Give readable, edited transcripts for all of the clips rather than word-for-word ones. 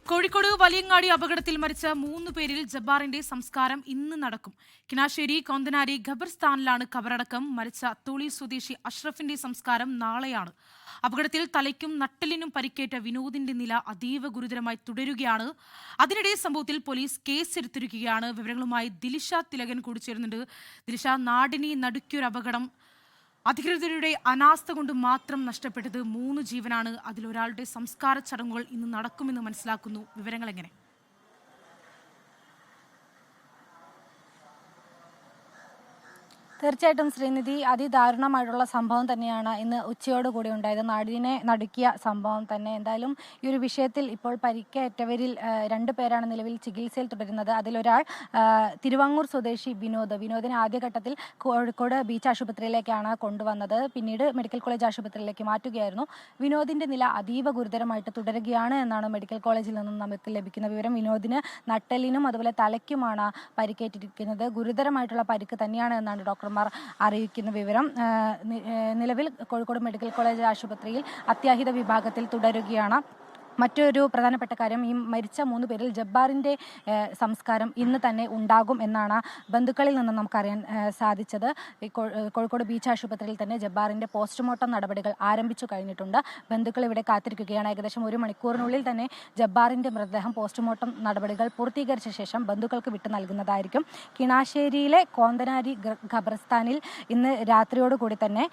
കോഴിക്കോട് വലിയങ്ങാടി അപകടത്തിൽ മരിച്ച 3 പേരിൽ ജബ്ബാറിന്റെ സംസ്കാരം ഇന്ന് നടക്കും. കിണാശ്ശേരി കോന്തനാരി ഖബർസ്ഥാനിലാണ് കബറടക്കം. മരിച്ച അത്തോളി സ്വദേശി അഷ്റഫിന്റെ സംസ്കാരം നാളെയാണ്. അപകടത്തിൽ തലയ്ക്കും നട്ടലിനും പരിക്കേറ്റ വിനോദിന്റെ നില അതീവ ഗുരുതരമായി തുടരുകയാണ്. അതിനിടെ സംഭവത്തിൽ പോലീസ് കേസെടുത്തിരിക്കുകയാണ്. വിവരങ്ങളുമായി ദിലിഷ തിലകൻ കൂടി ചേരുന്നുണ്ട്. ദിലിഷ, നാടിനെ നടുക്കിയൊരു അപകടം. അധികൃതരുടെ അനാസ്ഥ കൊണ്ട് മാത്രം നഷ്ടപ്പെട്ടത് 3 ജീവനാണ്. അതിലൊരാളുടെ സംസ്കാര ചടങ്ങുകൾ ഇന്ന് നടക്കുമെന്ന് മനസ്സിലാക്കുന്നു. വിവരങ്ങൾ എങ്ങനെ? തീർച്ചയായിട്ടും ശ്രീനിധി, അതിദാരുണമായിട്ടുള്ള സംഭവം തന്നെയാണ് ഇന്ന് ഉച്ചയോടുകൂടി ഉണ്ടായത്. നാടിനെ നടുക്കിയ സംഭവം തന്നെ. എന്തായാലും ഈ ഒരു വിഷയത്തിൽ ഇപ്പോൾ പരിക്കേറ്റവരിൽ 2 പേരാണ് നിലവിൽ ചികിത്സയിൽ തുടരുന്നത്. അതിലൊരാൾ തിരുവാങ്ങൂർ സ്വദേശി വിനോദിനെ ആദ്യഘട്ടത്തിൽ കോഴിക്കോട് ബീച്ച് ആശുപത്രിയിലേക്കാണ് കൊണ്ടുവന്നത്. പിന്നീട് മെഡിക്കൽ കോളേജ് ആശുപത്രിയിലേക്ക് മാറ്റുകയായിരുന്നു. വിനോദിന്റെ നില അതീവ ഗുരുതരമായിട്ട് തുടരുകയാണ് എന്നാണ് മെഡിക്കൽ കോളേജിൽ നിന്നും നമുക്ക് ലഭിക്കുന്ന വിവരം. വിനോദിന് നട്ടലിനും അതുപോലെ തലയ്ക്കുമാണ് പരിക്കേറ്റിരിക്കുന്നത്. ഗുരുതരമായിട്ടുള്ള പരിക്ക് തന്നെയാണ് എന്നാണ് ഡോക്ടർമാർ അറിയിക്കുന്ന വിവരം. നിലവിൽ കോഴിക്കോട് മെഡിക്കൽ കോളേജ് ആശുപത്രിയിൽ അത്യാഹിത വിഭാഗത്തിൽ തുടരുകയാണ്. മറ്റൊരു പ്രധാനപ്പെട്ട കാര്യം, ഈ മരിച്ച 3 പേരിൽ ജബ്ബാറിൻ്റെ സംസ്കാരം ഇന്ന് തന്നെ ഉണ്ടാകും എന്നാണ് ബന്ധുക്കളിൽ നിന്ന് നമുക്കറിയാൻ സാധിച്ചത്. കോഴിക്കോട് ബീച്ച് ആശുപത്രിയിൽ തന്നെ ജബ്ബാറിൻ്റെ പോസ്റ്റ്മോർട്ടം നടപടികൾ ആരംഭിച്ചു കഴിഞ്ഞിട്ടുണ്ട്. ബന്ധുക്കൾ ഇവിടെ കാത്തിരിക്കുകയാണ്. ഏകദേശം 1 മണിക്കൂറിനുള്ളിൽ തന്നെ ജബ്ബാറിൻ്റെ മൃതദേഹം പോസ്റ്റ്മോർട്ടം നടപടികൾ പൂർത്തീകരിച്ച ശേഷം ബന്ധുക്കൾക്ക് വിട്ടു നൽകുന്നതായിരിക്കും. കിണാശ്ശേരിയിലെ കോന്തനാരി ഖബർസ്ഥാനിൽ ഇന്ന് രാത്രിയോടുകൂടി തന്നെ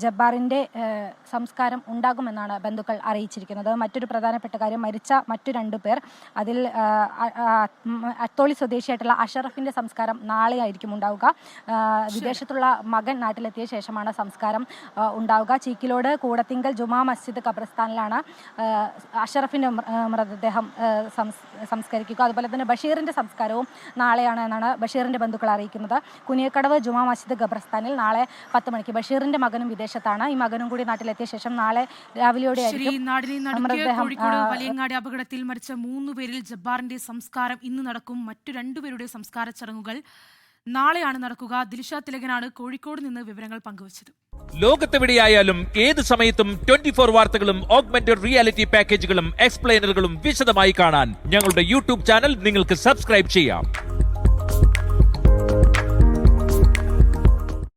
ജബ്ബാറിൻ്റെ സംസ്കാരം ഉണ്ടാകുമെന്നാണ് ബന്ധുക്കൾ അറിയിച്ചിരിക്കുന്നത്. മറ്റൊരു പ്രധാനപ്പെട്ട കാര്യം, മരിച്ച മറ്റു 2 പേർ, അതിൽ അത്തോളി സ്വദേശിയായിട്ടുള്ള അഷറഫിന്റെ സംസ്കാരം നാളെയായിരിക്കും ഉണ്ടാവുക. വിദേശത്തുള്ള മകൻ നാട്ടിലെത്തിയ ശേഷമാണ് സംസ്കാരം ഉണ്ടാവുക. ചീക്കിലോട് കൂടത്തിങ്കൽ ജുമാ മസ്ജിദ് ഖബർസ്ഥാനിലാണ് അഷറഫിന്റെ മൃതദേഹം സംസ്കരിക്കുക. അതുപോലെ തന്നെ ബഷീറിന്റെ സംസ്കാരവും നാളെയാണ് എന്നാണ് ബഷീറിന്റെ ബന്ധുക്കൾ അറിയിക്കുന്നത്. കുനിയക്കടവ് ജുമാ മസ്ജിദ് ഖബർസ്ഥാനിൽ നാളെ 10 മണിക്ക്. ബഷീറിന്റെ മകനും വിദേശത്താണ്. ഈ മകനും കൂടി നാട്ടിലെത്തിയ ശേഷം നാളെ രാവിലെയോടെയായിരിക്കും മൃതദേഹം. വലിയങ്ങാടി അപകടത്തിൽ മരിച്ച 3 പേരിൽ ജബ്ബാറിന്റെ സംസ്കാരം ഇന്ന് നടക്കും. മറ്റു 2 പേരുടെ സംസ്കാര ചടങ്ങുകൾ നാളെയാണ് നടക്കുക. ദിലിഷ തിലകനാണ് കോഴിക്കോട് നിന്ന് വിവരങ്ങൾ പങ്കുവച്ചത്. ലോകത്തെവിടെയായാലും ഏത് സമയത്തും 24 വാർത്തകളും ഓഗ്മെന്റഡ് റിയാലിറ്റി പാക്കേജുകളും എക്സ്പ്ലെയിനറുകളും വിശദമായി കാണാൻ ഞങ്ങളുടെ യൂട്യൂബ് ചാനൽ നിങ്ങൾക്ക് സബ്സ്ക്രൈബ് ചെയ്യാം.